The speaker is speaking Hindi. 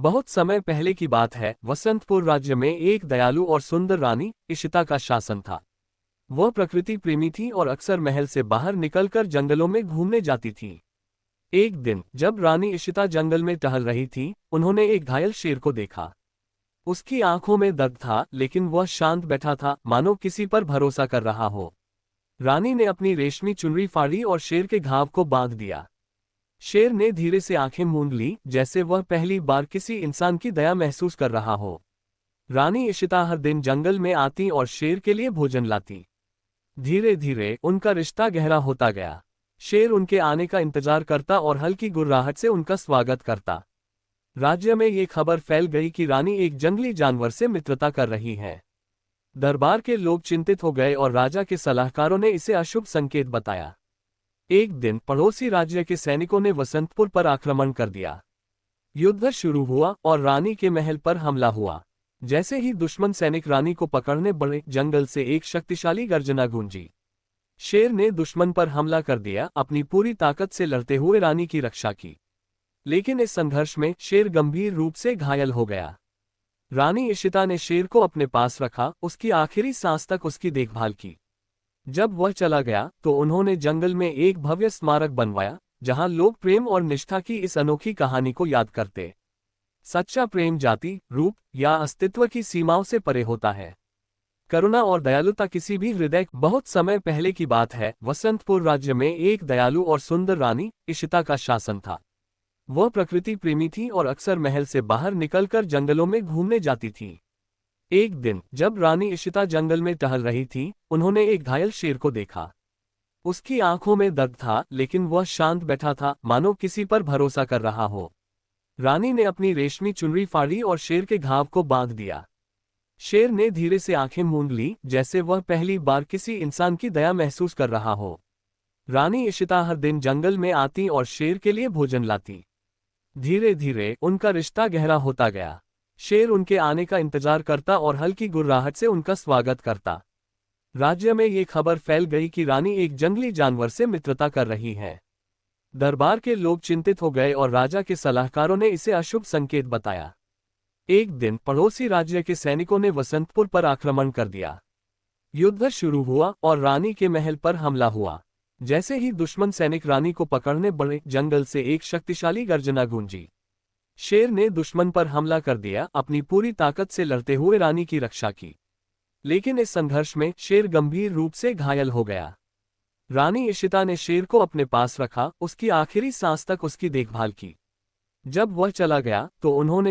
बहुत समय पहले की बात है। वसंतपुर राज्य में एक दयालु और सुंदर रानी इशिता का शासन था। वह प्रकृति प्रेमी थी और अक्सर महल से बाहर निकलकर जंगलों में घूमने जाती थी। एक दिन जब रानी इशिता जंगल में टहल रही थी, उन्होंने एक घायल शेर को देखा। उसकी आंखों में दर्द था, लेकिन वह शांत बैठा था, मानो किसी पर भरोसा कर रहा हो। रानी ने अपनी रेशमी चुनरी फाड़ी और शेर के घाव को बांध दिया। शेर ने धीरे से आंखें मूंद ली, जैसे वह पहली बार किसी इंसान की दया महसूस कर रहा हो। रानी इशिता हर दिन जंगल में आती और शेर के लिए भोजन लाती। धीरे धीरे उनका रिश्ता गहरा होता गया। शेर उनके आने का इंतजार करता और हल्की गुर्राहट से उनका स्वागत करता। राज्य में ये खबर फैल गई कि रानी एक जंगली जानवर से मित्रता कर रही है। दरबार के लोग चिंतित हो गए और राजा के सलाहकारों ने इसे अशुभ संकेत बताया। एक दिन पड़ोसी राज्य के सैनिकों ने वसंतपुर पर आक्रमण कर दिया। युद्ध शुरू हुआ और रानी के महल पर हमला हुआ। जैसे ही दुश्मन सैनिक रानी को पकड़ने बढ़े, जंगल से एक शक्तिशाली गर्जना गूंजी। शेर ने दुश्मन पर हमला कर दिया, अपनी पूरी ताकत से लड़ते हुए रानी की रक्षा की। लेकिन इस संघर्ष में शेर गंभीर रूप से घायल हो गया। रानी इशिता ने शेर को अपने पास रखा, उसकी आखिरी सांस तक उसकी देखभाल की। जब वह चला गया तो उन्होंने जंगल में एक भव्य स्मारक बनवाया, जहां लोग प्रेम और निष्ठा की इस अनोखी कहानी को याद करते। सच्चा प्रेम जाति, रूप या अस्तित्व की सीमाओं से परे होता है। करुणा और दयालुता किसी भी हृदय। बहुत समय पहले की बात है। वसंतपुर राज्य में एक दयालु और सुंदर रानी इशिता का शासन था। वह प्रकृति प्रेमी थी और अक्सर महल से बाहर निकलकर जंगलों में घूमने जाती थी। एक दिन जब रानी इशिता जंगल में टहल रही थी, उन्होंने एक घायल शेर को देखा। उसकी आंखों में दर्द था, लेकिन वह शांत बैठा था, मानो किसी पर भरोसा कर रहा हो। रानी ने अपनी रेशमी चुनरी फाड़ी और शेर के घाव को बांध दिया। शेर ने धीरे से आंखें मूंद ली, जैसे वह पहली बार किसी इंसान की दया महसूस कर रहा हो। रानी इशिता हर दिन जंगल में आती और शेर के लिए भोजन लाती। धीरे धीरे उनका रिश्ता गहरा होता गया। शेर उनके आने का इंतजार करता और हल्की गुर्राहट से उनका स्वागत करता। राज्य में ये खबर फैल गई कि रानी एक जंगली जानवर से मित्रता कर रही है। दरबार के लोग चिंतित हो गए और राजा के सलाहकारों ने इसे अशुभ संकेत बताया। एक दिन पड़ोसी राज्य के सैनिकों ने वसंतपुर पर आक्रमण कर दिया। युद्ध शुरू हुआ और रानी के महल पर हमला हुआ। जैसे ही दुश्मन सैनिक रानी को पकड़ने बढ़े, जंगल से एक शक्तिशाली गर्जना गूंजी। शेर ने दुश्मन पर हमला कर दिया, अपनी पूरी ताकत से लड़ते हुए रानी की रक्षा की। लेकिन इस संघर्ष में शेर गंभीर रूप से घायल हो गया। रानी इशिता ने शेर को अपने पास रखा, उसकी आखिरी सांस तक उसकी देखभाल की। जब वह चला गया तो उन्होंने